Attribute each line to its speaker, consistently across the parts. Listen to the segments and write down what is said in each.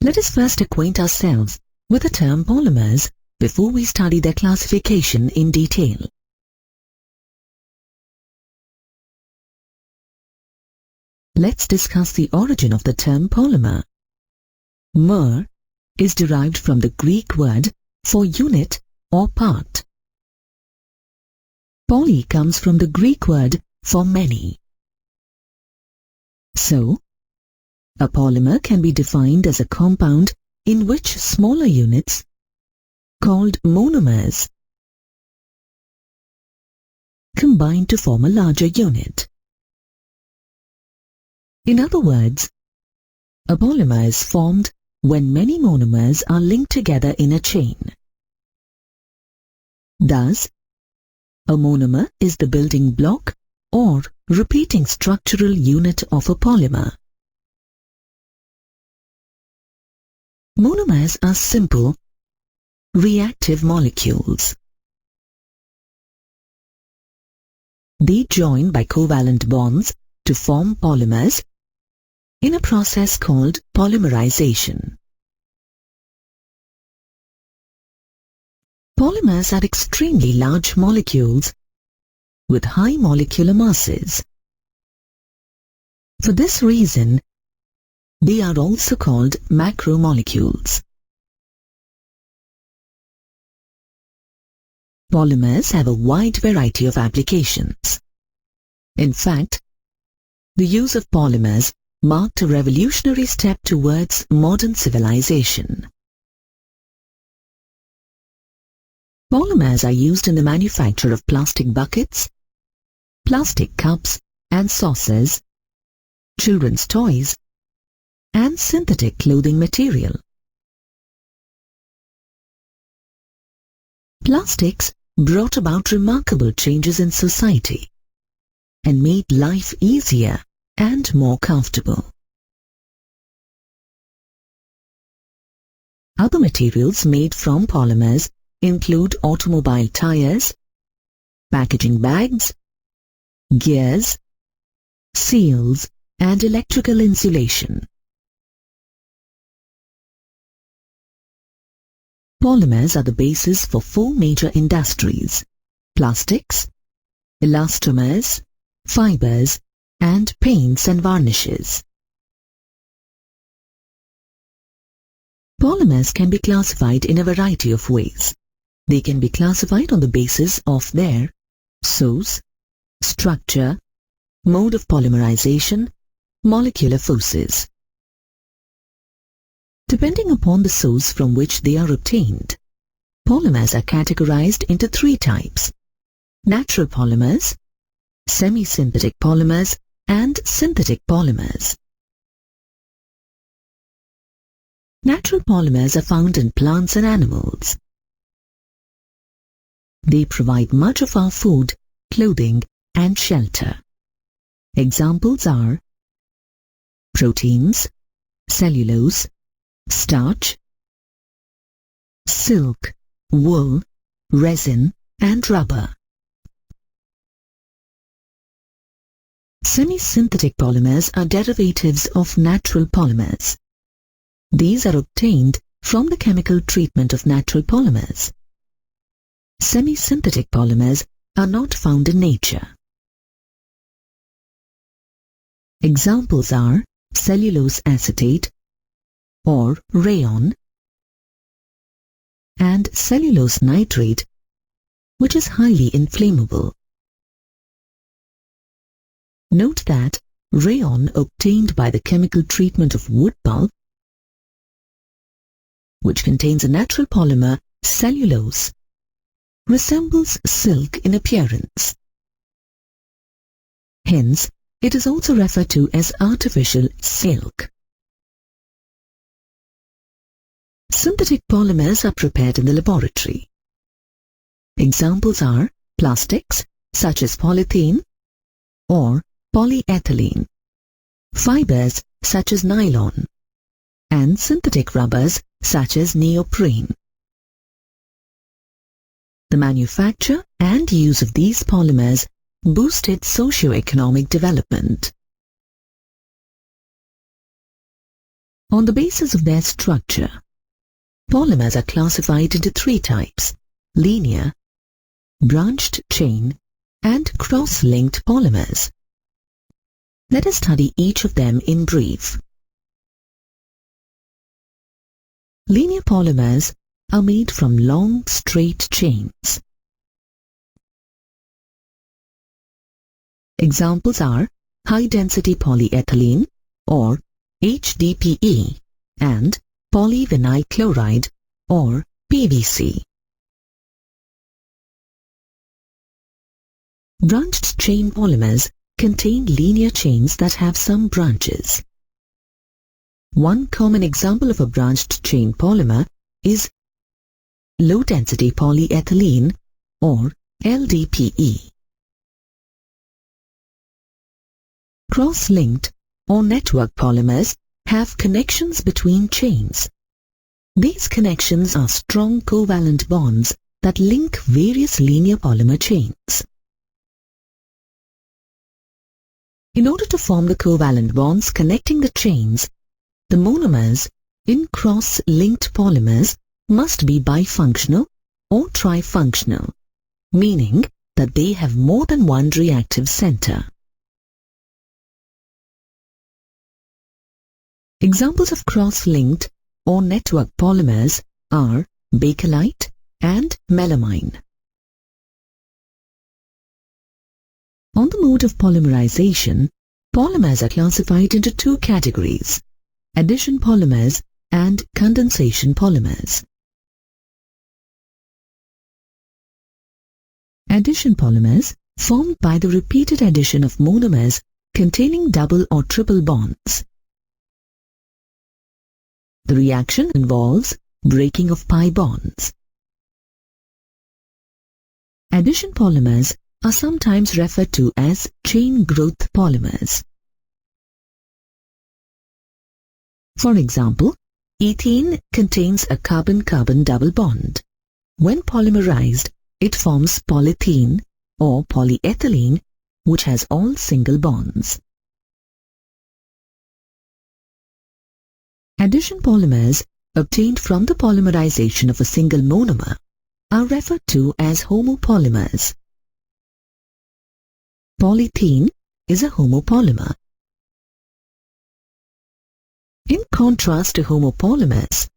Speaker 1: Let us first acquaint ourselves with the term polymers before we study their classification in detail. Let's discuss the origin of the term polymer. Mer is derived from the Greek word for unit or part. Poly comes from the Greek word for many. So, a polymer can be defined as a compound in which smaller units, called monomers, combine to form a larger unit. In other words, a polymer is formed when many monomers are linked together in a chain. Thus, a monomer is the building block or repeating structural unit of a polymer. Monomers are simple, reactive molecules. They join by covalent bonds to form polymers in a process called polymerization. Polymers are extremely large molecules with high molecular masses. For this reason, they are also called macromolecules. Polymers have a wide variety of applications. In fact, the use of polymers marked a revolutionary step towards modern civilization. Polymers are used in the manufacture of plastic buckets, plastic cups and saucers, children's toys, and synthetic clothing material. Plastics brought about remarkable changes in society and made life easier and more comfortable. Other materials made from polymers include automobile tires, packaging bags, gears, seals, and electrical insulation. Polymers are the basis for four major industries: plastics, elastomers, fibers, and paints and varnishes. Polymers can be classified in a variety of ways. They can be classified on the basis of their source, structure, mode of polymerization, molecular forces. Depending upon the source from which they are obtained, polymers are categorized into three types: natural polymers, semi-synthetic polymers, and synthetic polymers. Natural polymers are found in plants and animals. They provide much of our food, clothing, and shelter. Examples are proteins, cellulose, starch, silk, wool, resin, and rubber. Semi-synthetic polymers are derivatives of natural polymers. These are obtained from the chemical treatment of natural polymers. Semi-synthetic polymers are not found in nature. Examples are cellulose acetate or rayon and cellulose nitrate, which is highly inflammable. Note that rayon obtained by the chemical treatment of wood pulp, which contains a natural polymer, cellulose, resembles silk in appearance. Hence, it is also referred to as artificial silk. Synthetic polymers are prepared in the laboratory. Examples are plastics, such as polythene or polyethylene, fibers, such as nylon, and synthetic rubbers, such as neoprene. The manufacture and use of these polymers boosted socio-economic development. On the basis of their structure, polymers are classified into three types: linear, branched chain, and cross-linked polymers. Let us study each of them in brief. Linear polymers are made from long, straight chains. Examples are high-density polyethylene, or HDPE, and polyvinyl chloride, or PVC. Branched chain polymers contain linear chains that have some branches. One common example of a branched chain polymer is low-density polyethylene, or LDPE. Cross-linked or network polymers have connections between chains. These connections are strong covalent bonds that link various linear polymer chains. In order to form the covalent bonds connecting the chains, the monomers in cross-linked polymers must be bifunctional or trifunctional, meaning that they have more than one reactive center. Examples of cross-linked or network polymers are bakelite and melamine. On the mode of polymerization, polymers are classified into two categories: addition polymers and condensation polymers. Addition polymers formed by the repeated addition of monomers containing double or triple bonds. The reaction involves breaking of pi bonds. Addition polymers are sometimes referred to as chain growth polymers. For example, ethene contains a carbon-carbon double bond. When polymerized, it forms polyethylene or polyethylene, which has all single bonds. Addition polymers obtained from the polymerization of a single monomer are referred to as homopolymers. Polyethylene is a homopolymer. In contrast to homopolymers,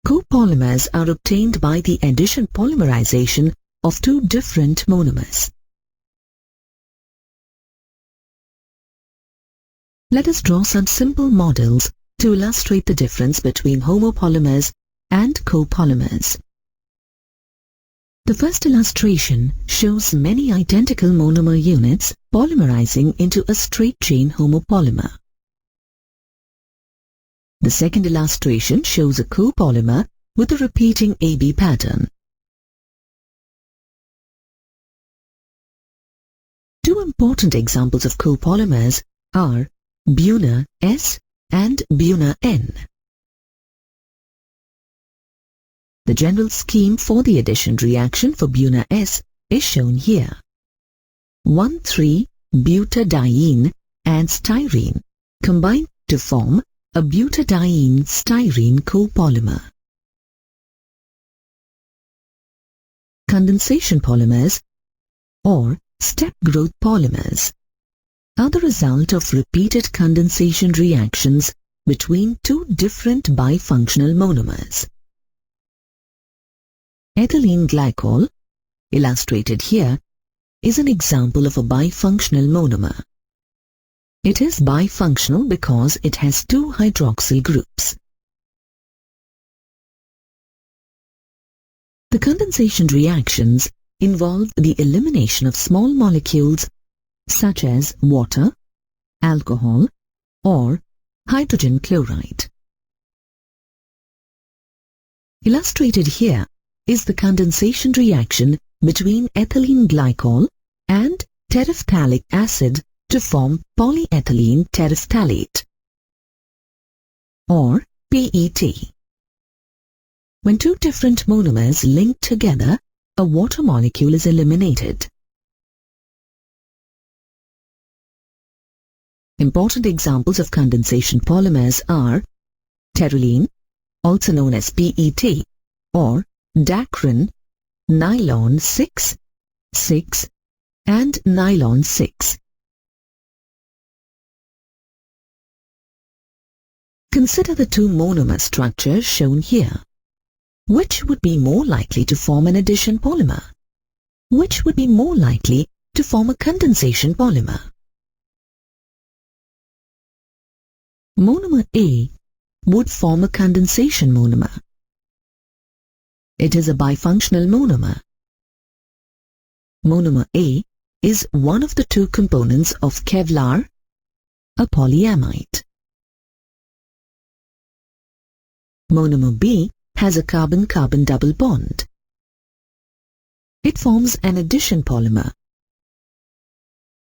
Speaker 1: copolymers are obtained by the addition polymerization of two different monomers. Let us draw some simple models to illustrate the difference between homopolymers and copolymers. The first illustration shows many identical monomer units polymerizing into a straight chain homopolymer. The second illustration shows a copolymer with a repeating AB pattern. Two important examples of copolymers are Buna S and Buna N. The general scheme for the addition reaction for Buna S is shown here. 1,3-butadiene and styrene combine to form a butadiene-styrene copolymer. Condensation polymers, or step growth polymers, are the result of repeated condensation reactions between two different bifunctional monomers. Ethylene glycol, illustrated here, is an example of a bifunctional monomer. It is bifunctional because it has two hydroxyl groups. The condensation reactions involve the elimination of small molecules such as water, alcohol, or hydrogen chloride. Illustrated here is the condensation reaction between ethylene glycol and terephthalic acid to form polyethylene terephthalate, or PET. When two different monomers link together, a water molecule is eliminated. Important examples of condensation polymers are terylene, also known as PET, or Dacron, nylon 6, and nylon 6. Consider the two monomer structures shown here. Which would be more likely to form an addition polymer? Which would be more likely to form a condensation polymer? Monomer A would form a condensation monomer. It is a bifunctional monomer. Monomer A is one of the two components of Kevlar, a polyamide. Monomer B has a carbon-carbon double bond. It forms an addition polymer.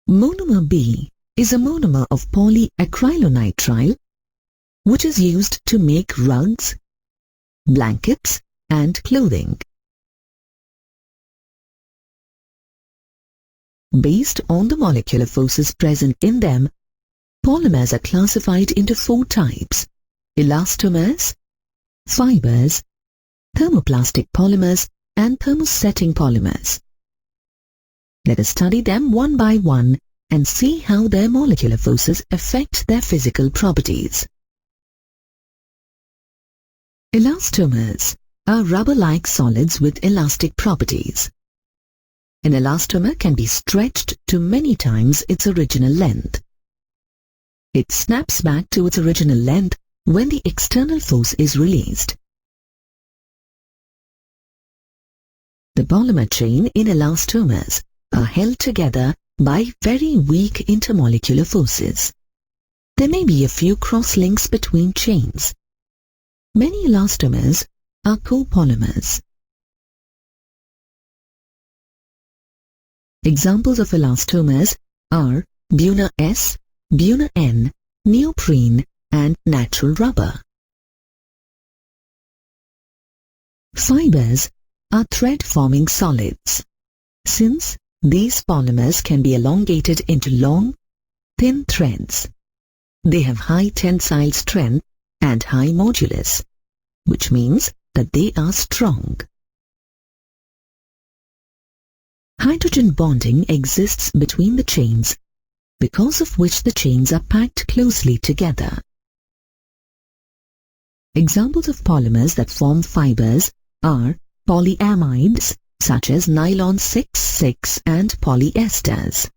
Speaker 1: Monomer B is a monomer of polyacrylonitrile, which is used to make rugs, blankets, and clothing. Based on the molecular forces present in them, polymers are classified into four types: elastomers, fibers, thermoplastic polymers, and thermosetting polymers. Let us study them one by one and see how their molecular forces affect their physical properties. Elastomers are rubber-like solids with elastic properties. An elastomer can be stretched to many times its original length. It snaps back to its original length when the external force is released. The polymer chain in elastomers are held together by very weak intermolecular forces. There may be a few cross-links between chains. Many elastomers are copolymers. Examples of elastomers are Buna S, Buna N, neoprene, and natural rubber. Fibers are thread-forming solids. Since these polymers can be elongated into long, thin threads, they have high tensile strength and high modulus, which means that they are strong. Hydrogen bonding exists between the chains, because of which the chains are packed closely together. Examples of polymers that form fibers are polyamides, such as nylon 6,6 and polyesters.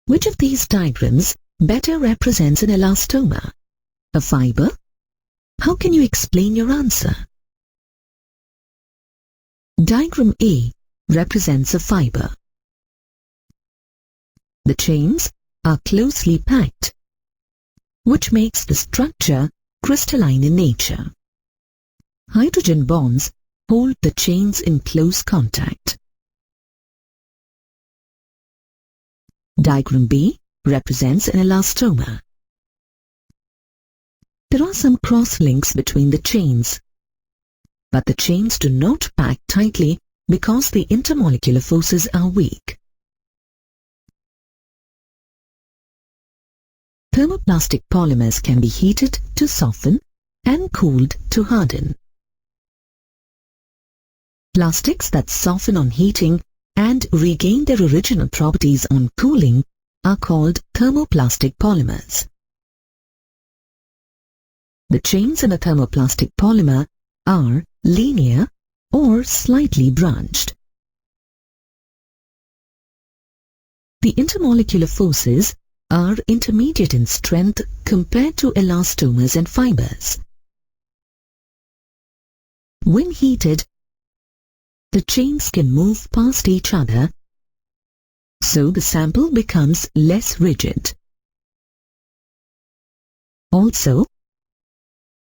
Speaker 1: Which of these diagrams better represents an elastomer? A fiber? How can you explain your answer? Diagram A represents a fiber. The chains are closely packed, which makes the structure crystalline in nature. Hydrogen bonds hold the chains in close contact. Diagram B represents an elastomer. There are some cross-links between the chains, but the chains do not pack tightly because the intermolecular forces are weak. Thermoplastic polymers can be heated to soften and cooled to harden. Plastics that soften on heating and regain their original properties on cooling are called thermoplastic polymers. The chains in a thermoplastic polymer are linear or slightly branched. The intermolecular forces are intermediate in strength compared to elastomers and fibers. When heated, the chains can move past each other, so the sample becomes less rigid. Also,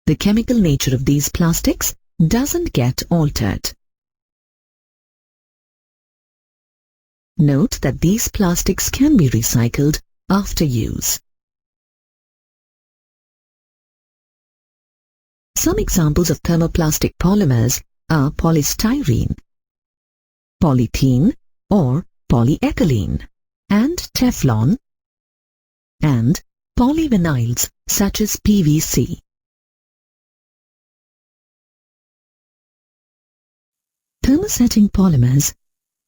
Speaker 1: the chemical nature of these plastics doesn't get altered. Note that these plastics can be recycled after use. Some examples of thermoplastic polymers are polystyrene, polythene, or polyethylene. and Teflon, and polyvinyls such as PVC. Thermosetting polymers,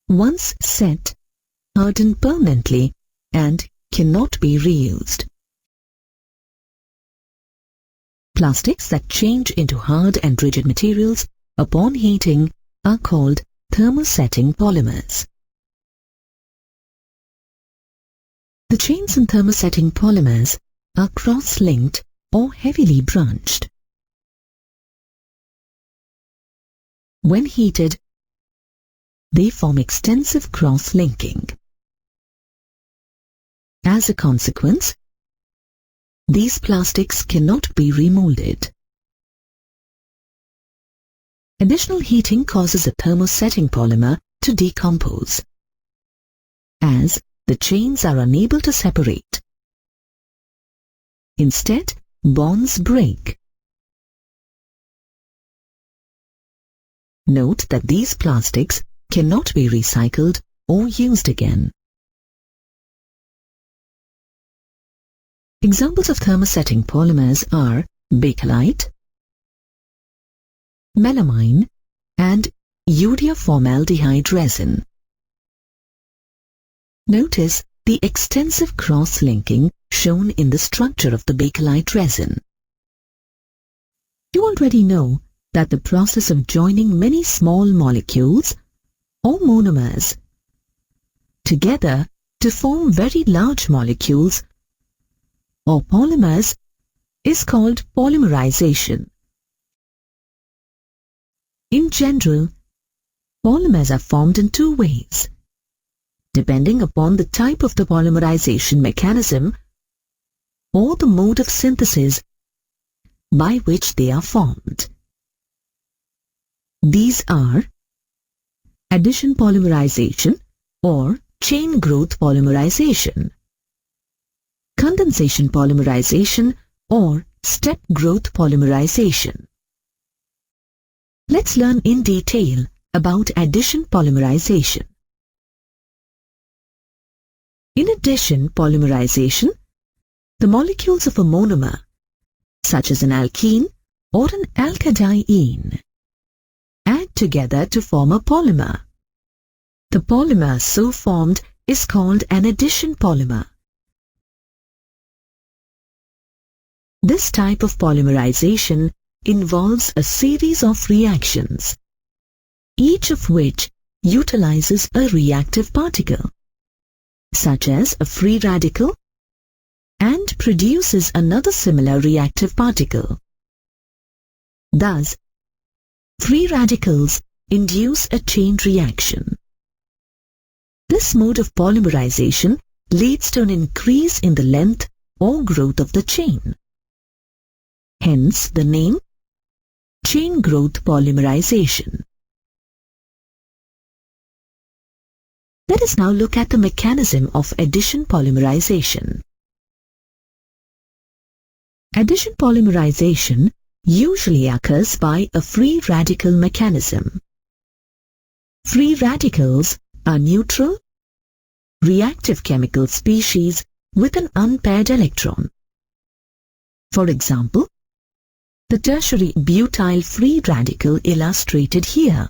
Speaker 1: once set, harden permanently and cannot be reused. Plastics that change into hard and rigid materials upon heating are called thermosetting polymers. The chains in thermosetting polymers are cross-linked or heavily branched. When heated, they form extensive cross-linking. As a consequence, these plastics cannot be remolded. Additional heating causes a thermosetting polymer to decompose, as the chains are unable to separate. Instead, bonds break. Note that these plastics cannot be recycled or used again. Examples of thermosetting polymers are bakelite, melamine, and urea formaldehyde resin. Notice the extensive cross-linking shown in the structure of the bakelite resin. You already know that the process of joining many small molecules or monomers together to form very large molecules or polymers is called polymerization. In general, polymers are formed in two ways, depending upon the type of the polymerization mechanism or the mode of synthesis by which they are formed. These are addition polymerization or chain growth polymerization, condensation polymerization or step growth polymerization. Let's learn in detail about addition polymerization. In addition polymerization, the molecules of a monomer, such as an alkene or an alkadiene, add together to form a polymer. The polymer so formed is called an addition polymer. This type of polymerization involves a series of reactions, each of which utilizes a reactive particle, such as a free radical, and produces another similar reactive particle. Thus, free radicals induce a chain reaction. This mode of polymerization leads to an increase in the length or growth of the chain. Hence the name chain growth polymerization. Let us now look at the mechanism of addition polymerization. Addition polymerization usually occurs by a free radical mechanism. Free radicals are neutral, reactive chemical species with an unpaired electron. For example, the tertiary butyl free radical illustrated here.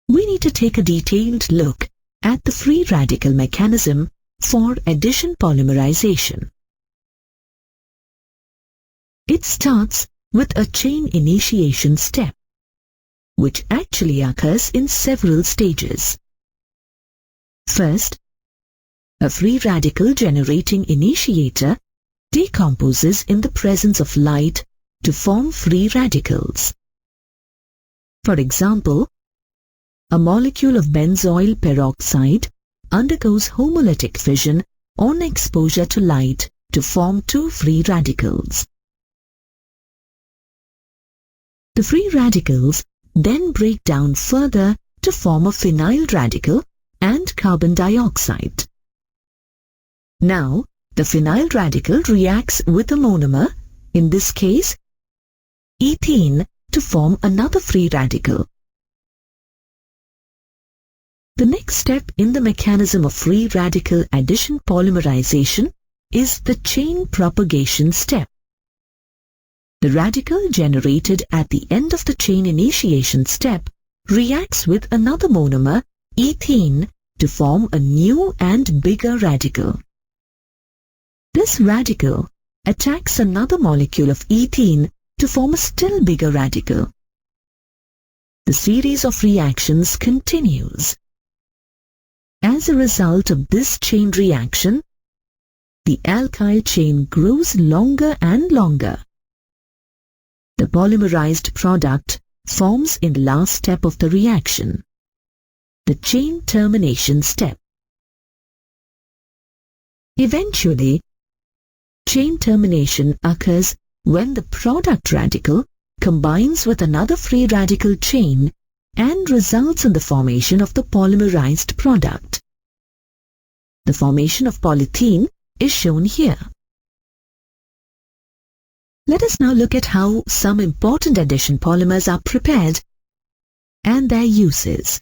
Speaker 1: We need to take a detailed look at the free radical mechanism for addition polymerization. It starts with a chain initiation step, which actually occurs in several stages. First, a free radical generating initiator decomposes in the presence of light to form free radicals. For example, a molecule of benzoyl peroxide undergoes homolytic fission on exposure to light to form two free radicals. The free radicals then break down further to form a phenyl radical and carbon dioxide. Now, the phenyl radical reacts with a monomer, in this case, ethene, to form another free radical. The next step in the mechanism of free radical addition polymerization is the chain propagation step. The radical generated at the end of the chain initiation step reacts with another monomer, ethene, to form a new and bigger radical. This radical attacks another molecule of ethene to form a still bigger radical. The series of reactions continues. As a result of this chain reaction, the alkyl chain grows longer and longer. The polymerized product forms in the last step of the reaction, the chain termination step. Eventually, chain termination occurs when the product radical combines with another free radical chain and results in the formation of the polymerized product. The formation of polythene is shown here. Let us now look at how some important addition polymers are prepared and their uses.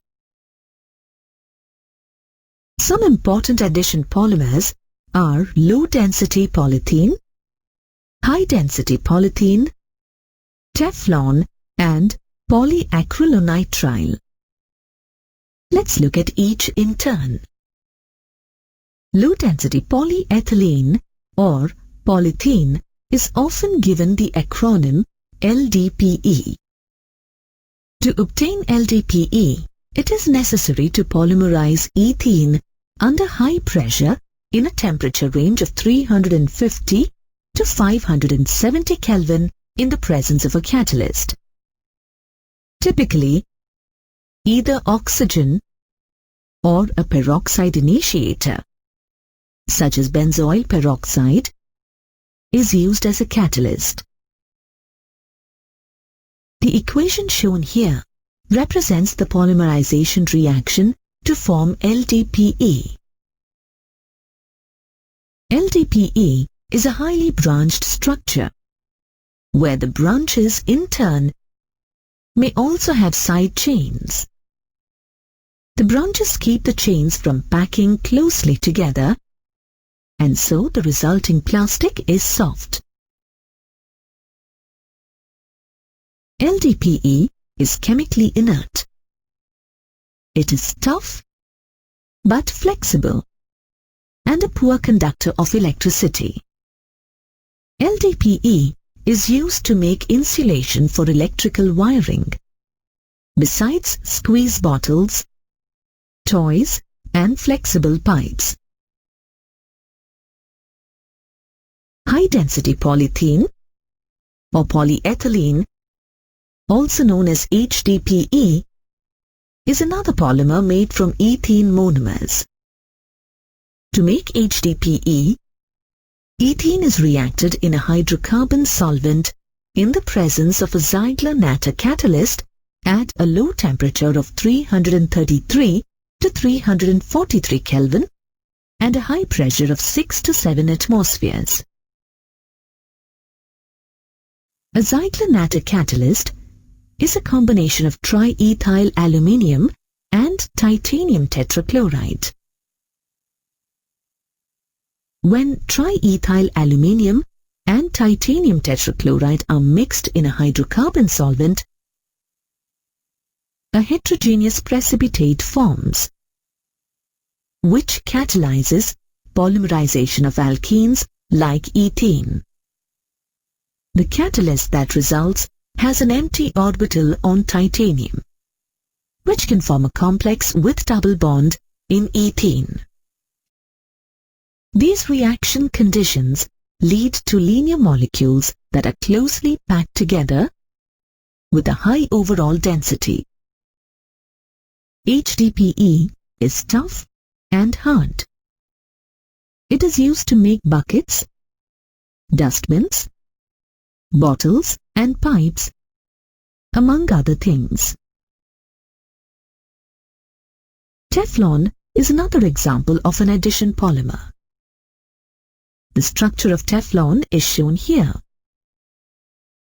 Speaker 1: Some important addition polymers are low-density polythene, high-density polythene, Teflon, and polyacrylonitrile. Let's look at each in turn. Low-density polyethylene or polythene is often given the acronym LDPE. To obtain LDPE, it is necessary to polymerize ethene under high pressure in a temperature range of 350 to 570 Kelvin in the presence of a catalyst. Typically, either oxygen or a peroxide initiator, such as benzoyl peroxide, is used as a catalyst. The equation shown here represents the polymerization reaction to form LDPE. LDPE is a highly branched structure, where the branches in turn may also have side chains. The branches keep the chains from packing closely together, and so the resulting plastic is soft. LDPE is chemically inert. It is tough but flexible and a poor conductor of electricity. LDPE is used to make insulation for electrical wiring, besides squeeze bottles, toys, and flexible pipes. High-density polythene or polyethylene, also known as HDPE, is another polymer made from ethene monomers. To make HDPE, ethene is reacted in a hydrocarbon solvent in the presence of a Ziegler-Natta catalyst at a low temperature of 333 to 343 Kelvin and a high pressure of 6 to 7 atmospheres. A Ziegler-Natta catalyst is a combination of triethyl aluminium and titanium tetrachloride. When triethyl aluminium and titanium tetrachloride are mixed in a hydrocarbon solvent, a heterogeneous precipitate forms, which catalyzes polymerization of alkenes like ethene. The catalyst that results has an empty orbital on titanium, which can form a complex with double bond in ethene. These reaction conditions lead to linear molecules that are closely packed together with a high overall density. HDPE is tough and hard. It is used to make buckets, dustbins, bottles and pipes, among other things. Teflon is another example of an addition polymer. The structure of Teflon is shown here.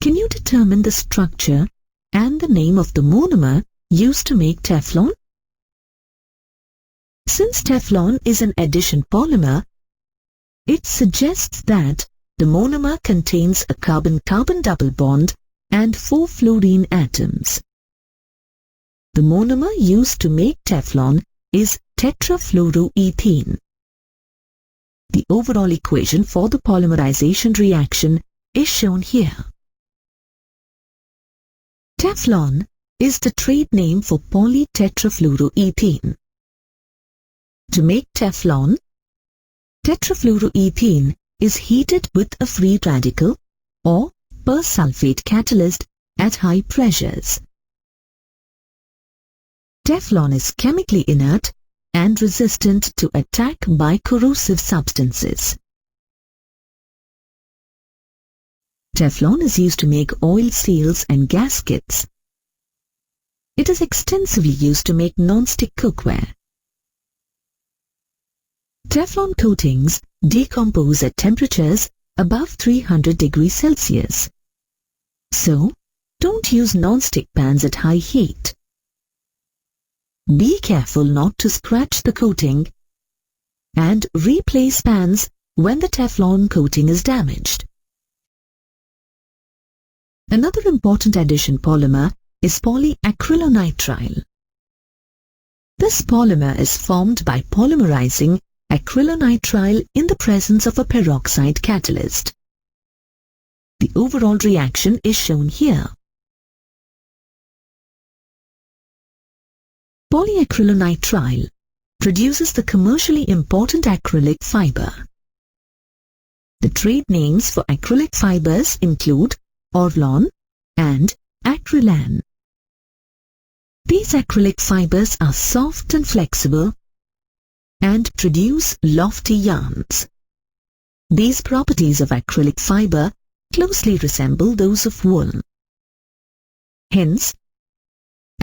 Speaker 1: Can you determine the structure and the name of the monomer used to make Teflon? Since Teflon is an addition polymer, it suggests that the monomer contains a carbon-carbon double bond and 4 fluorine atoms. The monomer used to make Teflon is tetrafluoroethene. The overall equation for the polymerization reaction is shown here. Teflon is the trade name for polytetrafluoroethene. To make Teflon, tetrafluoroethene is heated with a free radical or persulfate catalyst at high pressures. Teflon is chemically inert and resistant to attack by corrosive substances. Teflon is used to make oil seals and gaskets. It is extensively used to make non-stick cookware. Teflon coatings decompose at temperatures above 300 degrees Celsius. So, don't use non-stick pans at high heat. Be careful not to scratch the coating and replace pans when the Teflon coating is damaged. Another important addition polymer is polyacrylonitrile. This polymer is formed by polymerizing acrylonitrile in the presence of a peroxide catalyst. The overall reaction is shown here. Polyacrylonitrile produces the commercially important acrylic fiber. The trade names for acrylic fibers include Orlon and Acrylan. These acrylic fibers are soft and flexible and produce lofty yarns. These properties of acrylic fiber closely resemble those of wool. Hence,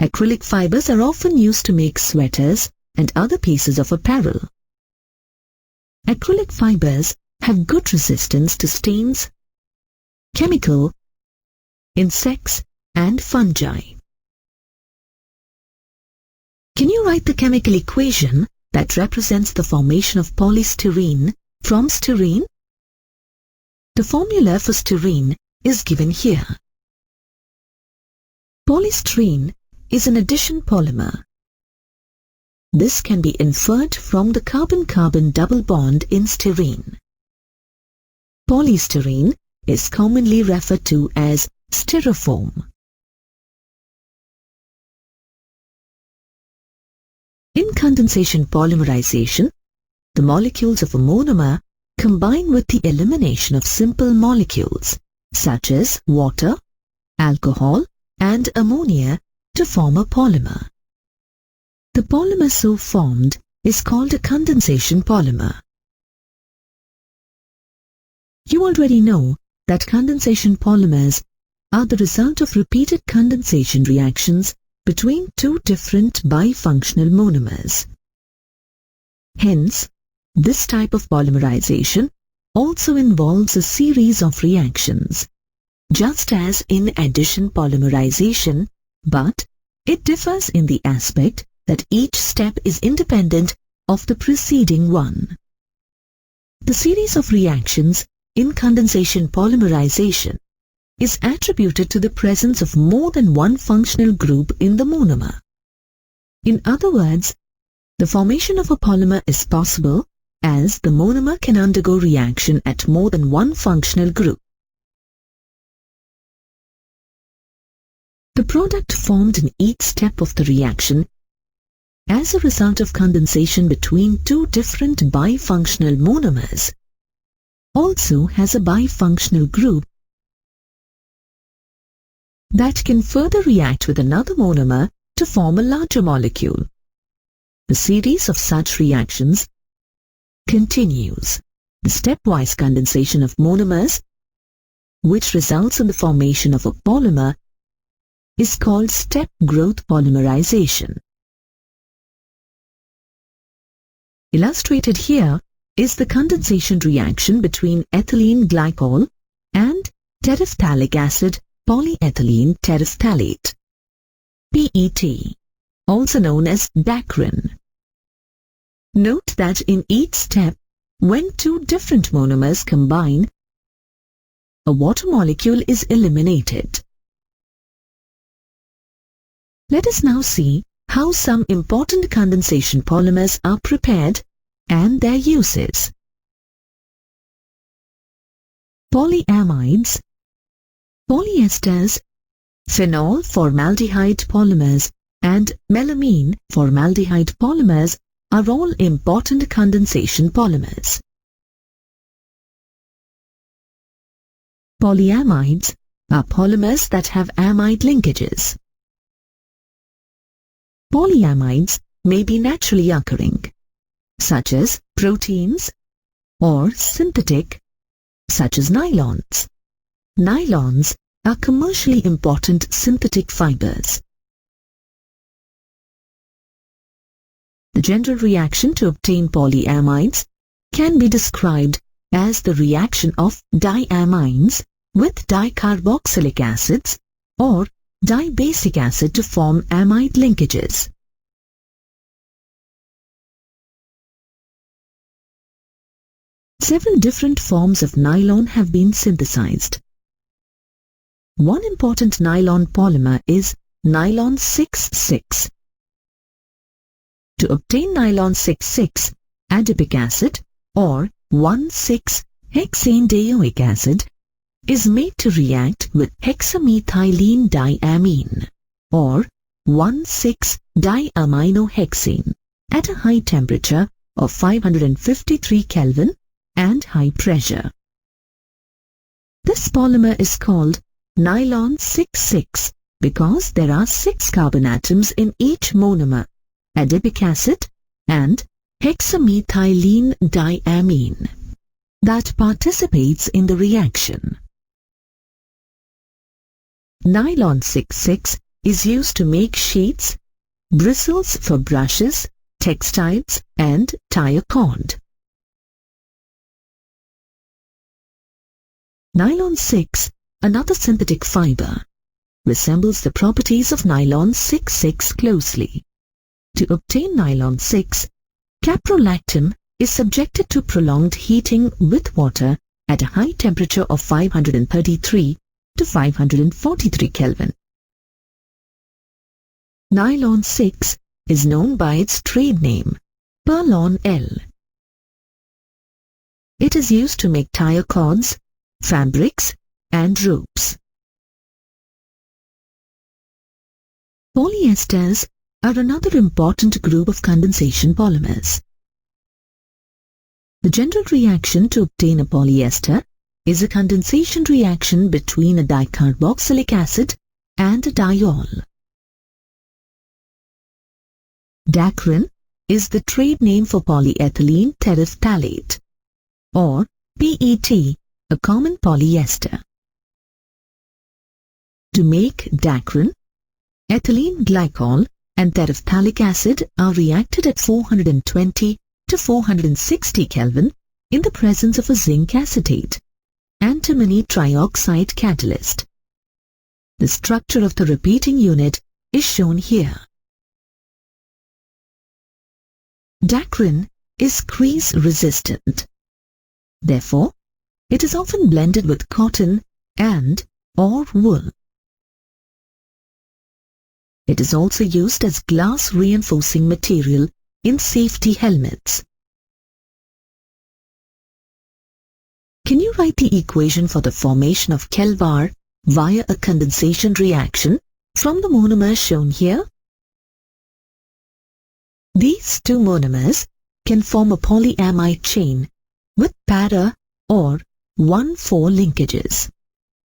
Speaker 1: acrylic fibers are often used to make sweaters and other pieces of apparel. Acrylic fibers have good resistance to stains, chemical, insects, and fungi. Can you write the chemical equation that represents the formation of polystyrene from styrene? The formula for styrene is given here. Polystyrene is an addition polymer. This can be inferred from the carbon-carbon double bond in styrene. Polystyrene is commonly referred to as styrofoam. In condensation polymerization, the molecules of a monomer combine with the elimination of simple molecules such as water, alcohol, and ammonia to form a polymer. The polymer so formed is called a condensation polymer. You already know that condensation polymers are the result of repeated condensation reactions between two different bifunctional monomers. Hence, this type of polymerization also involves a series of reactions, just as in addition polymerization, but it differs in the aspect that each step is independent of the preceding one. The series of reactions in condensation polymerization is attributed to the presence of more than one functional group in the monomer. In other words, the formation of a polymer is possible as the monomer can undergo reaction at more than one functional group. The product formed in each step of the reaction as a result of condensation between two different bifunctional monomers also has a bifunctional group that can further react with another monomer to form a larger molecule. The series of such reactions continues. The stepwise condensation of monomers, which results in the formation of a polymer, is called step growth polymerization. Illustrated here is the condensation reaction between ethylene glycol and terephthalic acid polyethylene terephthalate, PET, also known as dacron. Note that in each step, when two different monomers combine, a water molecule is eliminated. Let us now see how some important condensation polymers are prepared and their uses. Polyamides, polyesters, phenol formaldehyde polymers, and melamine formaldehyde polymers are all important condensation polymers. Polyamides are polymers that have amide linkages. Polyamides may be naturally occurring, such as proteins, or synthetic, such as nylons. Nylons are commercially important synthetic fibers. The general reaction to obtain polyamides can be described as the reaction of diamines with dicarboxylic acids or dibasic acid to form amide linkages. Several different forms of nylon have been synthesized. One important nylon polymer is nylon 6,6. To obtain nylon 6,6, adipic acid or 1,6-hexane-dioic acid is made to react with hexamethylene diamine or 1,6-diaminohexane at a high temperature of 553 Kelvin and high pressure. This polymer is called nylon 6,6 because there are 6 carbon atoms in each monomer, adipic acid and hexamethylene diamine, that participates in the reaction. Nylon 6,6 is used to make sheets, bristles for brushes, textiles, and tire cord. Nylon 6, another synthetic fiber, resembles the properties of nylon 6,6 closely. To obtain nylon 6, caprolactam is subjected to prolonged heating with water at a high temperature of 533 to 543 Kelvin. Nylon 6 is known by its trade name, Perlon L. It is used to make tire cords, fabrics, and ropes. Polyesters are another important group of condensation polymers. The general reaction to obtain a polyester is a condensation reaction between a dicarboxylic acid and a diol. Dacron is the trade name for polyethylene terephthalate, or PET, a common polyester. To make dacron, ethylene glycol and terephthalic acid are reacted at 420 to 460 Kelvin in the presence of a zinc acetate, antimony trioxide catalyst. The structure of the repeating unit is shown here. Dacron is crease resistant. Therefore, it is often blended with cotton and/or wool. It is also used as glass reinforcing material in safety helmets. Can you write the equation for the formation of Kelvar via a condensation reaction from the monomers shown here? These two monomers can form a polyamide chain with para or 1,4 linkages.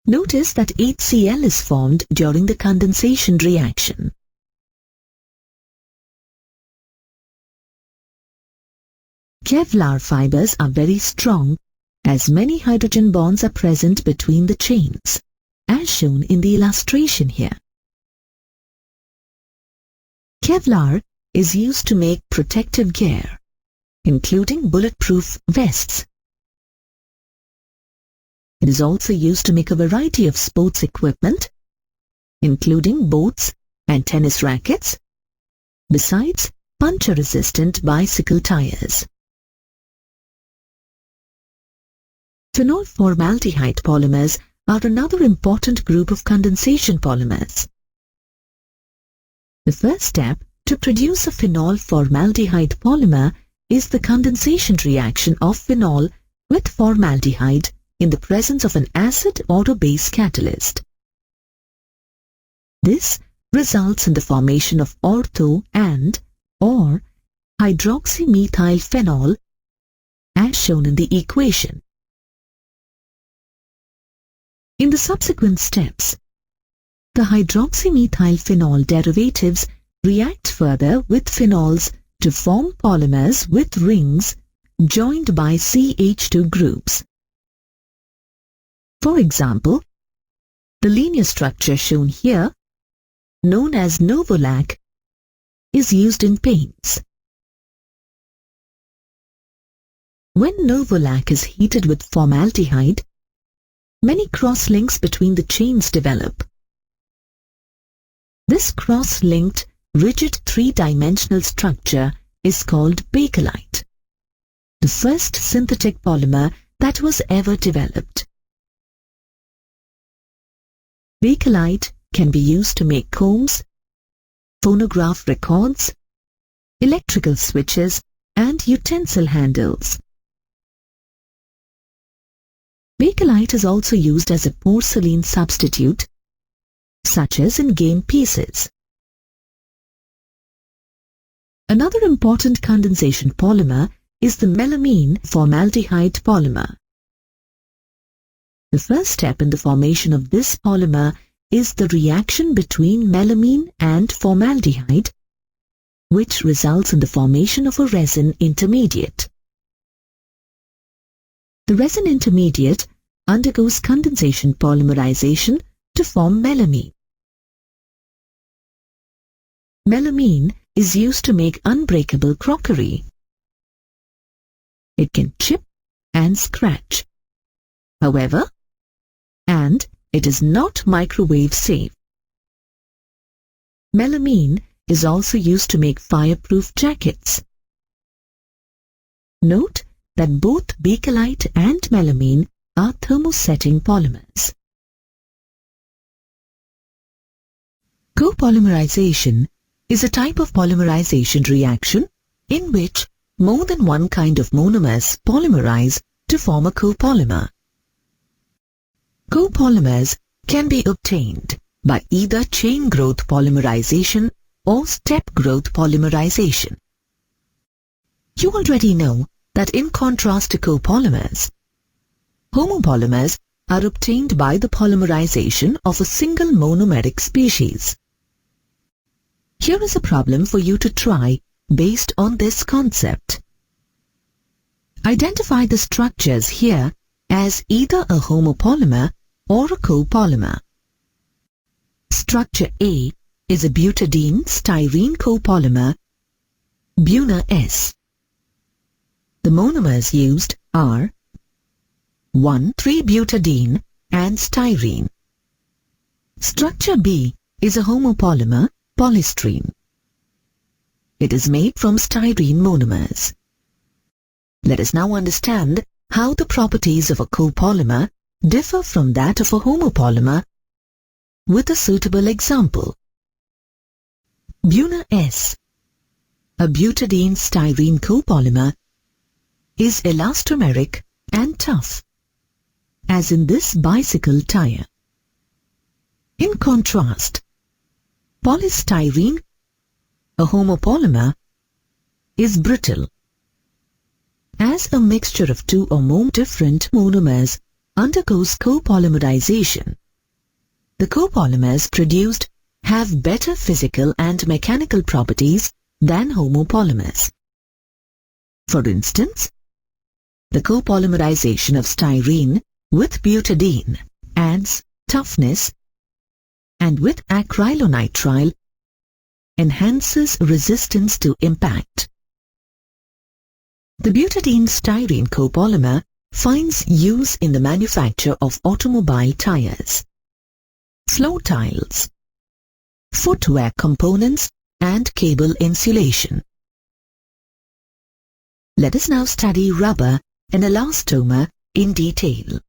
Speaker 1: Notice that HCl is formed during the condensation reaction. Kevlar fibers are very strong as many hydrogen bonds are present between the chains, as shown in the illustration here. Kevlar is used to make protective gear, including bulletproof vests. It is also used to make a variety of sports equipment, including boats and tennis rackets. Besides, puncture-resistant bicycle tires. Phenol formaldehyde polymers are another important group of condensation polymers. The first step to produce a phenol formaldehyde polymer is the condensation reaction of phenol with formaldehyde in the presence of an acid or a base catalyst. This results in the formation of ortho and or hydroxymethylphenol as shown in the equation. In the subsequent steps, the hydroxymethylphenol derivatives react further with phenols to form polymers with rings joined by CH2 groups. For example, the linear structure shown here, known as novolac, is used in paints. When novolac is heated with formaldehyde, many cross-links between the chains develop. This cross-linked, rigid three-dimensional structure is called bakelite, the first synthetic polymer that was ever developed. Bakelite can be used to make combs, phonograph records, electrical switches, and utensil handles. Bakelite is also used as a porcelain substitute, such as in game pieces. Another important condensation polymer is the melamine formaldehyde polymer. The first step in the formation of this polymer is the reaction between melamine and formaldehyde, which results in the formation of a resin intermediate. The resin intermediate undergoes condensation polymerization to form melamine. Melamine is used to make unbreakable crockery. It can chip and scratch. However, it is not microwave safe. Melamine is also used to make fireproof jackets. Note that both bakelite and melamine are thermosetting polymers. Copolymerization is a type of polymerization reaction in which more than one kind of monomers polymerize to form a copolymer. Copolymers can be obtained by either chain growth polymerization or step growth polymerization. You already know that in contrast to copolymers, homopolymers are obtained by the polymerization of a single monomeric species. Here is a problem for you to try based on this concept. Identify the structures here as either a homopolymer or a copolymer. Structure A is a butadiene-styrene copolymer, BUNA-S. The monomers used are 1,3-butadiene and styrene. Structure B is a homopolymer, polystyrene. It is made from styrene monomers. Let us now understand how the properties of a copolymer differ from that of a homopolymer with a suitable example. BUNA-S, a butadiene-styrene copolymer, is elastomeric and tough, as in this bicycle tire. In contrast, polystyrene, a homopolymer, is brittle. As a mixture of two or more different monomers undergoes copolymerization, the copolymers produced have better physical and mechanical properties than homopolymers. For instance, the copolymerization of styrene with butadiene adds toughness, and with acrylonitrile enhances resistance to impact. The butadiene-styrene copolymer finds use in the manufacture of automobile tires, floor tiles, footwear components, and cable insulation. Let us now study rubber and elastomer in detail.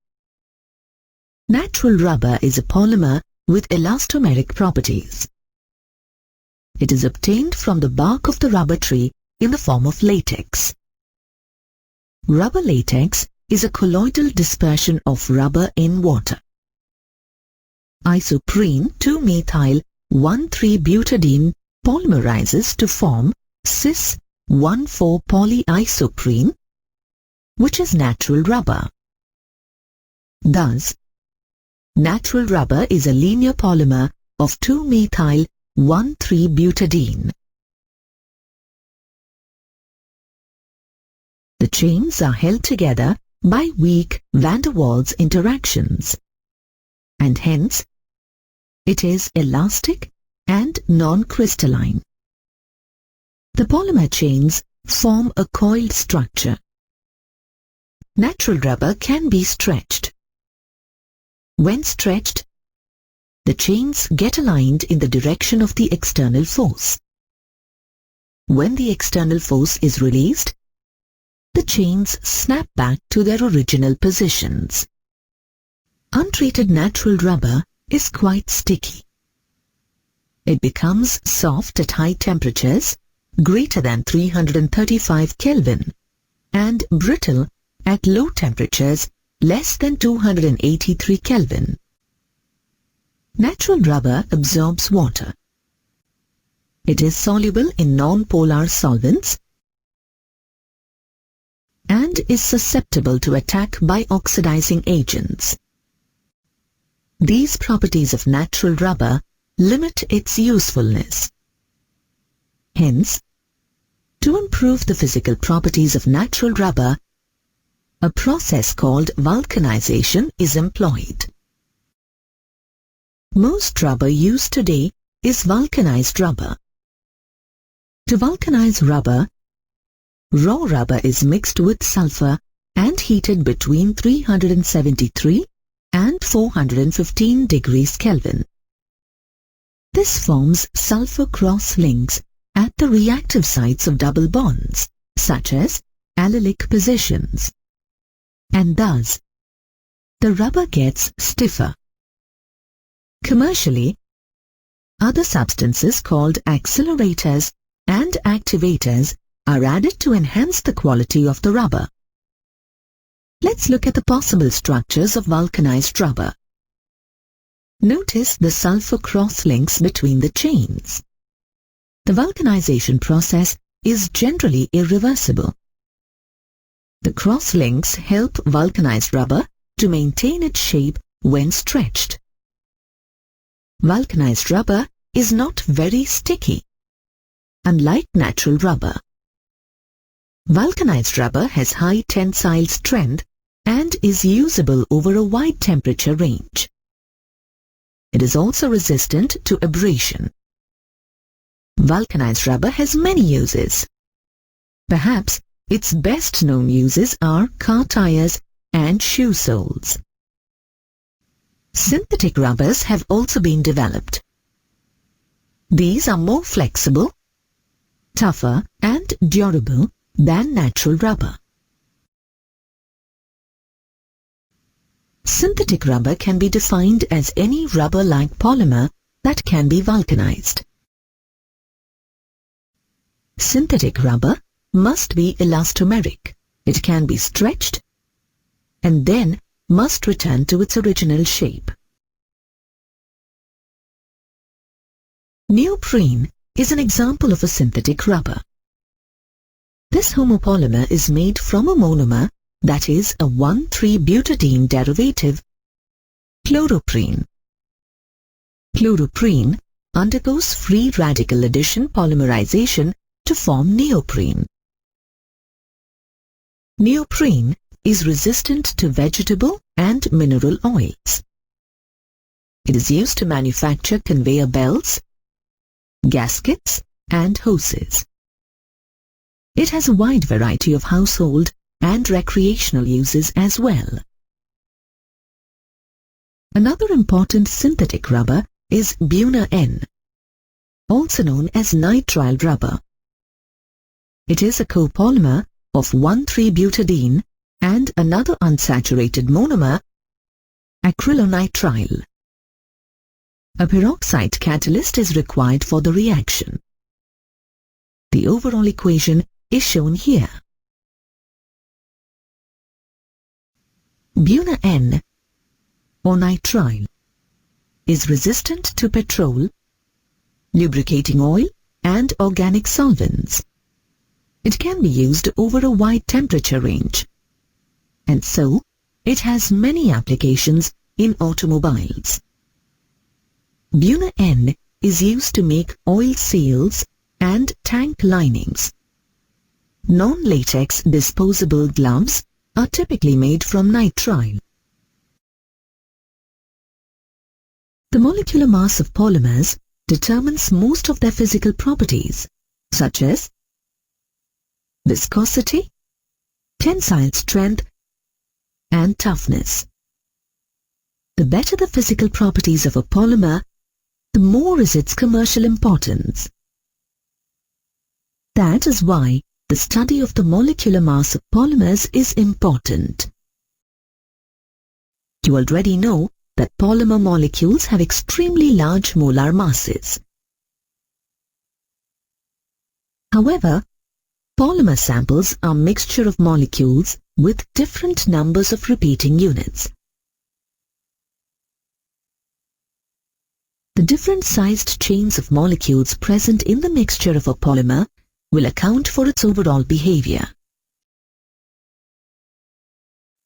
Speaker 1: Natural rubber is a polymer with elastomeric properties. It is obtained from the bark of the rubber tree in the form of latex. Rubber latex is a colloidal dispersion of rubber in water. Isoprene 2-methyl-1,3-butadiene polymerizes to form cis-1,4-polyisoprene, which is natural rubber. Thus, natural rubber is a linear polymer of 2-methyl-1,3-butadiene. The chains are held together by weak van der Waals interactions, and hence it is elastic and non-crystalline. The polymer chains form a coiled structure. Natural rubber can be stretched. When stretched, the chains get aligned in the direction of the external force. When the external force is released, the chains snap back to their original positions. Untreated natural rubber is quite sticky. It becomes soft at high temperatures, greater than 335 Kelvin, and brittle at low temperatures, less than 283 Kelvin. Natural rubber absorbs water. It is soluble in non-polar solvents and is susceptible to attack by oxidizing agents. These properties of natural rubber limit its usefulness. Hence, to improve the physical properties of natural rubber, a process called vulcanization is employed. Most rubber used today is vulcanized rubber. To vulcanize rubber, raw rubber is mixed with sulfur and heated between 373 and 415 degrees Kelvin. This forms sulfur cross-links at the reactive sites of double bonds, such as allylic positions, and thus the rubber gets stiffer. Commercially, other substances called accelerators and activators are added to enhance the quality of the rubber. Let's look at the possible structures of vulcanized rubber. Notice the sulfur cross-links between the chains. The vulcanization process is generally irreversible. The cross-links help vulcanized rubber to maintain its shape when stretched. Vulcanized rubber is not very sticky, unlike natural rubber. Vulcanized rubber has high tensile strength and is usable over a wide temperature range. It is also resistant to abrasion. Vulcanized rubber has many uses. Perhaps its best known uses are car tires and shoe soles. Synthetic rubbers have also been developed. These are more flexible, tougher and durable than natural rubber. Synthetic rubber can be defined as any rubber-like polymer that can be vulcanized. Synthetic rubber must be elastomeric. It can be stretched and then must return to its original shape. Neoprene is an example of a synthetic rubber. This homopolymer is made from a monomer that is a 1,3-butadiene derivative, chloroprene. Chloroprene undergoes free radical addition polymerization to form neoprene. Neoprene is resistant to vegetable and mineral oils. It is used to manufacture conveyor belts, gaskets, and hoses. It has a wide variety of household and recreational uses as well. Another important synthetic rubber is Buna-N, also known as nitrile rubber. It is a copolymer of 1,3-butadiene and another unsaturated monomer, acrylonitrile. A peroxide catalyst is required for the reaction. The overall equation is shown here. BUNA-N, or nitrile, is resistant to petrol, lubricating oil and organic solvents. It can be used over a wide temperature range, and so it has many applications in automobiles. BUNA-N is used to make oil seals and tank linings. Non-latex disposable gloves are typically made from nitrile. The molecular mass of polymers determines most of their physical properties, such as viscosity, tensile strength, and toughness. The better the physical properties of a polymer, the more is its commercial importance. That is why the study of the molecular mass of polymers is important. You already know that polymer molecules have extremely large molar masses. However, polymer samples are a mixture of molecules with different numbers of repeating units. The different sized chains of molecules present in the mixture of a polymer will account for its overall behavior.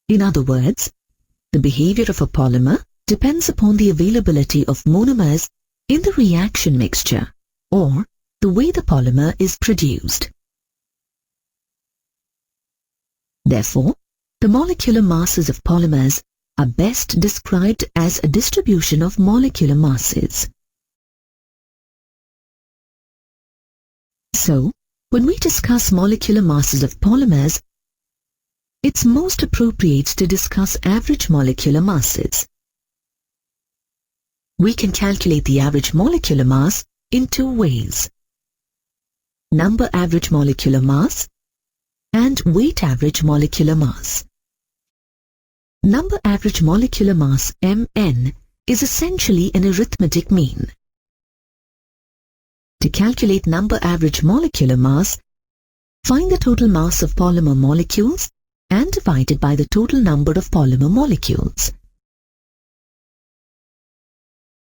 Speaker 1: In other words, the behavior of a polymer depends upon the availability of monomers in the reaction mixture or the way the polymer is produced. Therefore, the molecular masses of polymers are best described as a distribution of molecular masses. So, when we discuss molecular masses of polymers, it's most appropriate to discuss average molecular masses. We can calculate the average molecular mass in two ways: number average molecular mass and weight average molecular mass. Number average molecular mass Mn is essentially an arithmetic mean. To calculate number average molecular mass, find the total mass of polymer molecules and divide it by the total number of polymer molecules.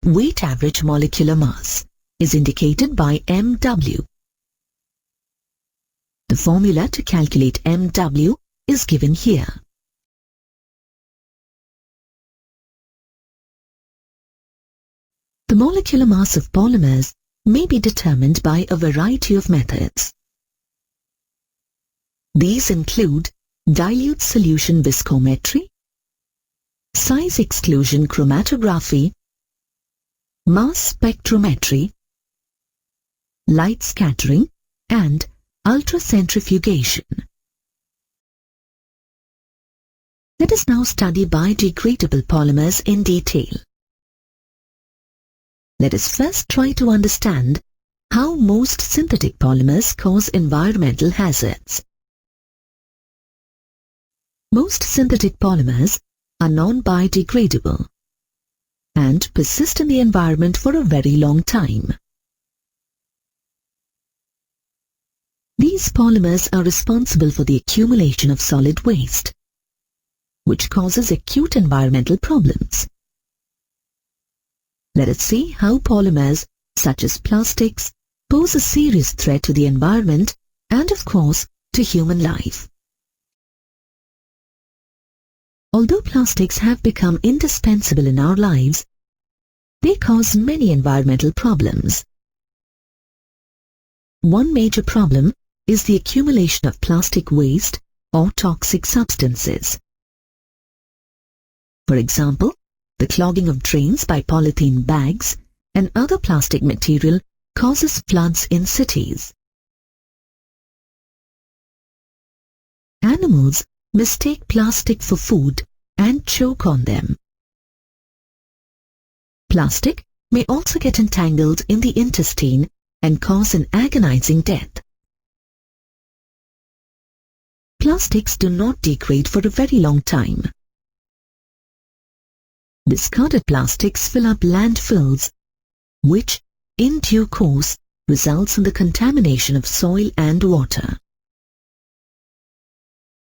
Speaker 1: Weight average molecular mass is indicated by Mw. The formula to calculate Mw is given here. The molecular mass of polymers may be determined by a variety of methods. These include dilute solution viscometry, size exclusion chromatography, mass spectrometry, light scattering, and ultracentrifugation. Let us now study biodegradable polymers in detail. Let us first try to understand how most synthetic polymers cause environmental hazards. Most synthetic polymers are non-biodegradable and persist in the environment for a very long time. These polymers are responsible for the accumulation of solid waste, which causes acute environmental problems. Let us see how polymers, such as plastics, pose a serious threat to the environment and, of course, to human life. Although plastics have become indispensable in our lives, they cause many environmental problems. One major problem is the accumulation of plastic waste or toxic substances. For example, the clogging of drains by polythene bags and other plastic material causes floods in cities. Animals mistake plastic for food and choke on them. Plastic may also get entangled in the intestine and cause an agonizing death. plastics do not degrade for a very long time. Discarded plastics fill up landfills, which, in due course, results in the contamination of soil and water.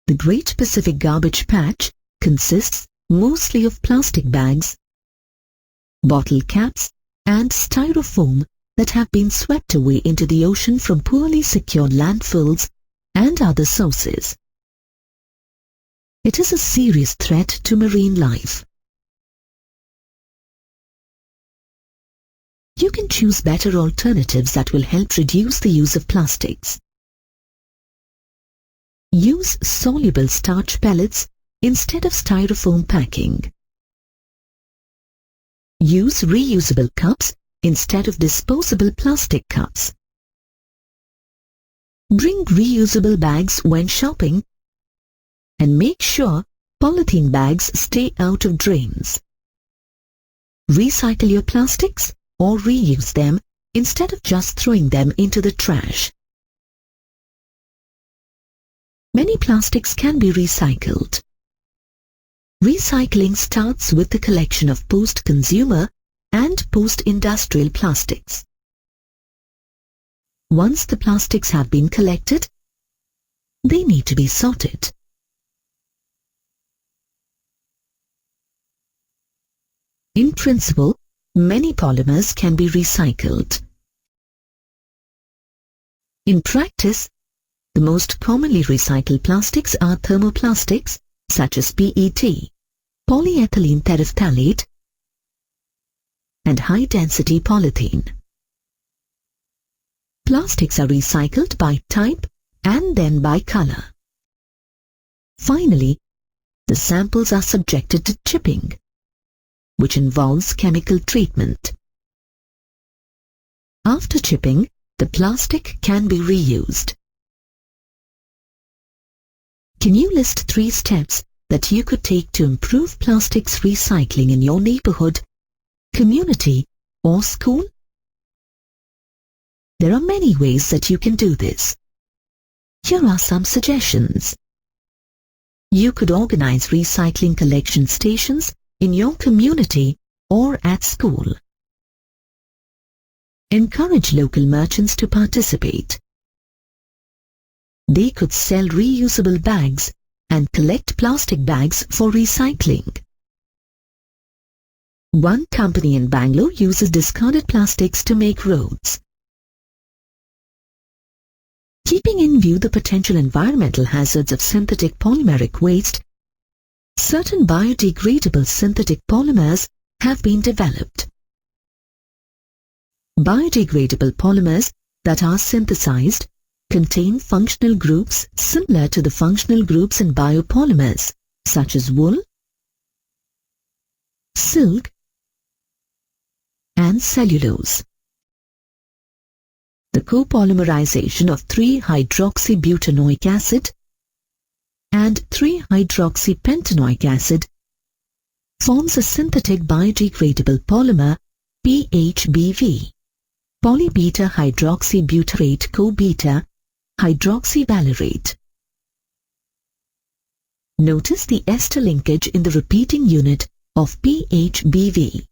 Speaker 1: The Great Pacific Garbage Patch consists mostly of plastic bags, bottle caps, and styrofoam that have been swept away into the ocean from poorly secured landfills and other sources. It is a serious threat to marine life. You can choose better alternatives that will help reduce the use of plastics. Use soluble starch pellets instead of styrofoam packing. Use reusable cups instead of disposable plastic cups. Bring reusable bags when shopping, and make sure polythene bags stay out of drains. Recycle your plastics or reuse them instead of just throwing them into the trash. Many plastics can be recycled. Recycling starts with the collection of post-consumer and post-industrial plastics. Once the plastics have been collected, they need to be sorted. In principle, many polymers can be recycled. In practice, the most commonly recycled plastics are thermoplastics such as PET, polyethylene terephthalate, and high-density polythene. Plastics are recycled by type and then by color. Finally, the samples are subjected to chipping, which involves chemical treatment. After chipping, the plastic can be reused. Can you list 3 steps that you could take to improve plastics recycling in your neighborhood, community, or school? There are many ways that you can do this. Here are some suggestions. You could organize recycling collection stations in your community or at school. Encourage local merchants to participate. They could sell reusable bags and collect plastic bags for recycling. One company in Bangalore uses discarded plastics to make roads. Keeping in view the potential environmental hazards of synthetic polymeric waste, certain biodegradable synthetic polymers have been developed. Biodegradable polymers that are synthesized contain functional groups similar to the functional groups in biopolymers, such as wool, silk, and cellulose. The copolymerization of 3-hydroxybutanoic acid and 3-hydroxypentanoic acid forms a synthetic biodegradable polymer PHBV, polybeta hydroxybutyrate co-beta hydroxyvalerate. Notice the ester linkage in the repeating unit of PHBV.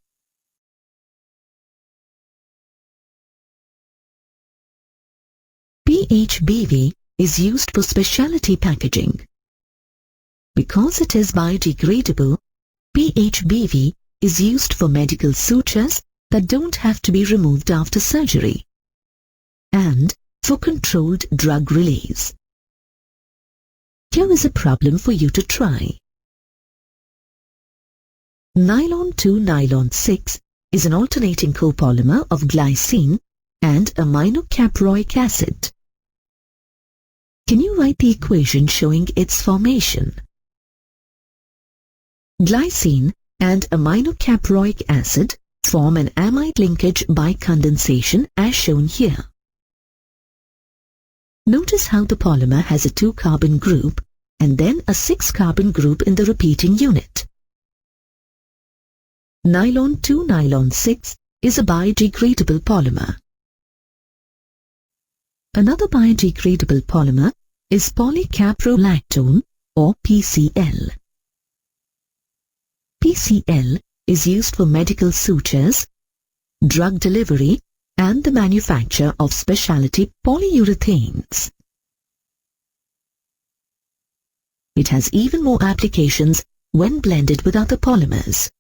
Speaker 1: PHBV is used for specialty packaging. Because it is biodegradable, PHBV is used for medical sutures that don't have to be removed after surgery, and for controlled drug release. Here is a problem for you to try. Nylon 2 Nylon 6 is an alternating copolymer of glycine and aminocaproic acid. Can you write the equation showing its formation? Glycine and aminocaproic acid form an amide linkage by condensation as shown here. Notice how the polymer has a 2-carbon group and then a 6-carbon group in the repeating unit. Nylon 2 Nylon 6 is a biodegradable polymer. Another biodegradable polymer is polycaprolactone or PCL. PCL is used for medical sutures, drug delivery, and the manufacture of specialty polyurethanes. It has even more applications when blended with other polymers.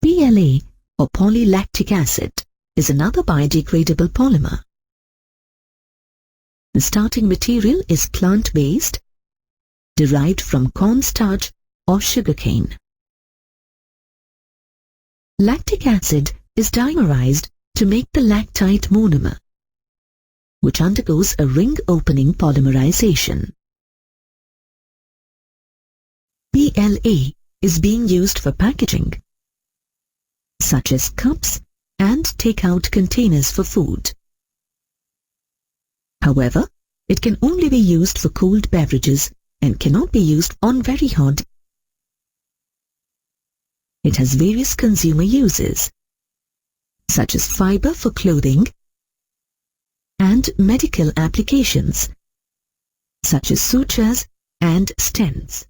Speaker 1: PLA or polylactic acid is another biodegradable polymer. The starting material is plant-based, derived from cornstarch or sugarcane. Lactic acid is dimerized to make the lactite monomer, which undergoes a ring-opening polymerization. PLA is being used for packaging, such as cups and take-out containers for food. However, it can only be used for cold beverages and cannot be used on very hot. It has various consumer uses, such as fiber for clothing and medical applications, such as sutures and stents.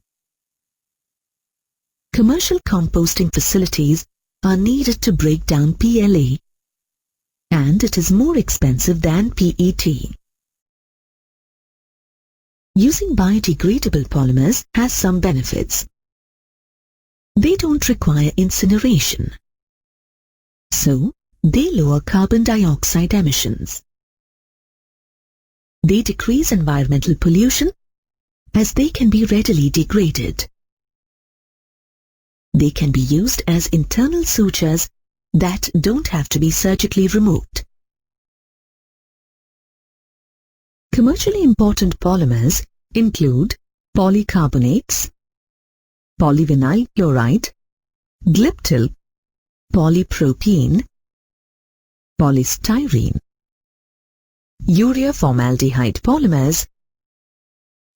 Speaker 1: Commercial composting facilities are needed to break down PLA, and it is more expensive than PET. Using biodegradable polymers has some benefits. They don't require incineration, so they lower carbon dioxide emissions. They decrease environmental pollution as they can be readily degraded. They can be used as internal sutures that don't have to be surgically removed. Commercially important polymers include polycarbonates, polyvinyl chloride, glyptyl, polypropylene, polystyrene, urea formaldehyde polymers,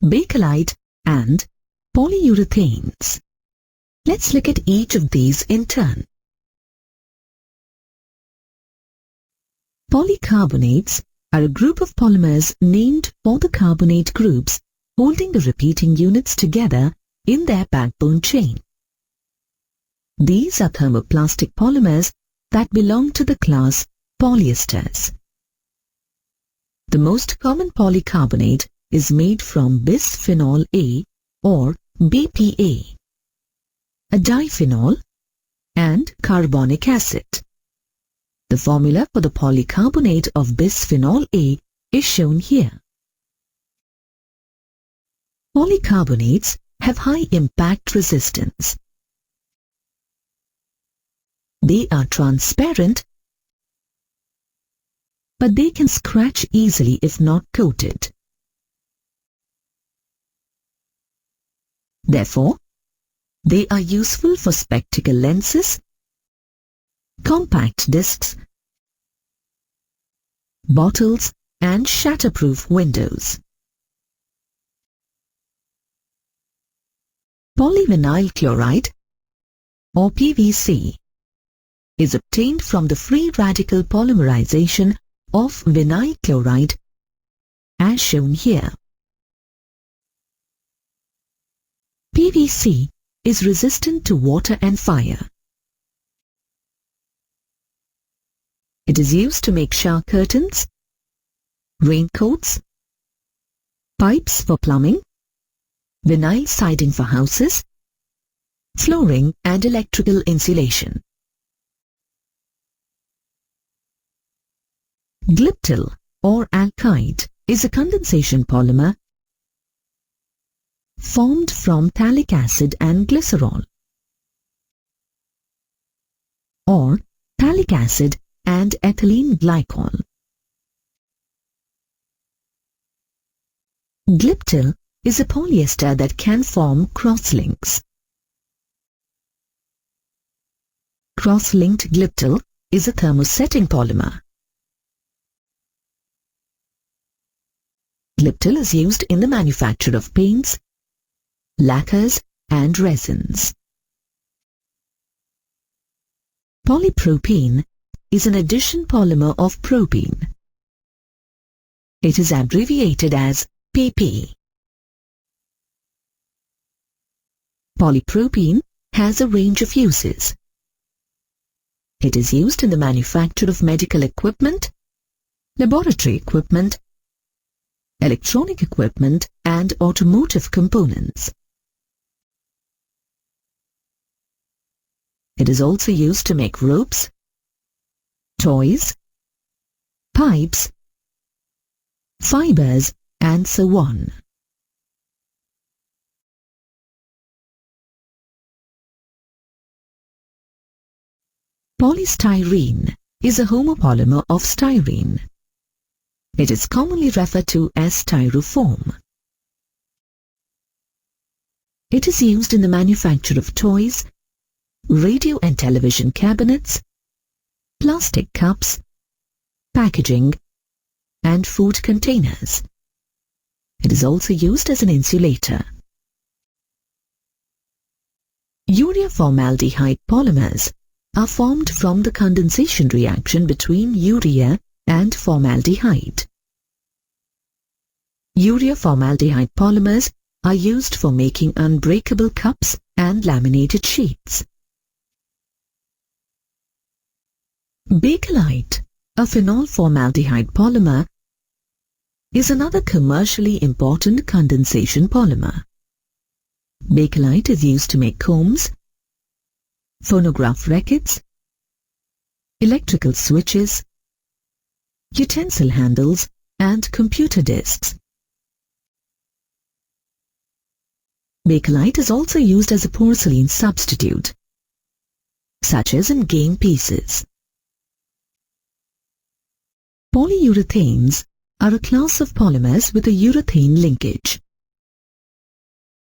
Speaker 1: bakelite, and polyurethanes. Let's look at each of these in turn. Polycarbonates are a group of polymers named for the carbonate groups holding the repeating units together in their backbone chain. These are thermoplastic polymers that belong to the class polyesters. The most common polycarbonate is made from bisphenol A or BPA, a diphenol, and carbonic acid. The formula for the polycarbonate of bisphenol A is shown here. Polycarbonates have high impact resistance. They are transparent, but they can scratch easily if not coated. Therefore, they are useful for spectacle lenses, compact discs, bottles, and shatterproof windows. Polyvinyl chloride, or PVC, is obtained from the free radical polymerization of vinyl chloride, as shown here. PVC is resistant to water and fire. It is used to make shower curtains, raincoats, pipes for plumbing, vinyl siding for houses, flooring and electrical insulation. Glyptyl or alkyd is a condensation polymer formed from phthalic acid and glycerol, or phthalic acid and ethylene glycol. Glyptyl is a polyester that can form cross-links. Cross-linked glyptyl is a thermosetting polymer. Glyptyl is used in the manufacture of paints, lacquers, and resins. Polypropylene is an addition polymer of propene. It is abbreviated as PP. Polypropylene has a range of uses. It is used in the manufacture of medical equipment, laboratory equipment, electronic equipment, and automotive components. It is also used to make ropes, toys, pipes, fibers, and so on. Polystyrene is a homopolymer of styrene. It is commonly referred to as styrofoam. It is used in the manufacture of toys, radio and television cabinets, plastic cups, packaging, and food containers. It is also used as an insulator. Urea formaldehyde polymers are formed from the condensation reaction between urea and formaldehyde. Urea formaldehyde polymers are used for making unbreakable cups and laminated sheets. Bakelite, a phenol formaldehyde polymer, is another commercially important condensation polymer. Bakelite is used to make combs, phonograph records, electrical switches, utensil handles, and computer disks. Bakelite is also used as a porcelain substitute, such as in game pieces. Polyurethanes are a class of polymers with a urethane linkage.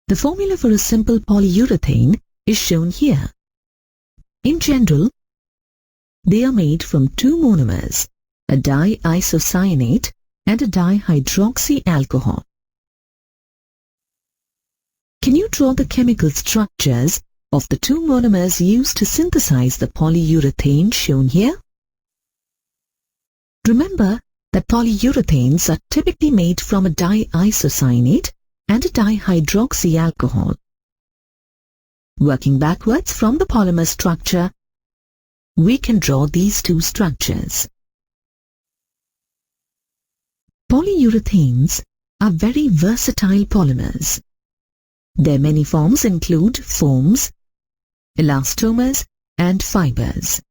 Speaker 1: The formula for a simple polyurethane is shown here. In general, they are made from two monomers, a diisocyanate and a dihydroxyalcohol. Can you draw the chemical structures of the two monomers used to synthesize the polyurethane shown here? Remember that polyurethanes are typically made from a diisocyanate and a dihydroxyalcohol. Working backwards from the polymer structure, we can draw these two structures. Polyurethanes are very versatile polymers. Their many forms include foams, elastomers, and fibers.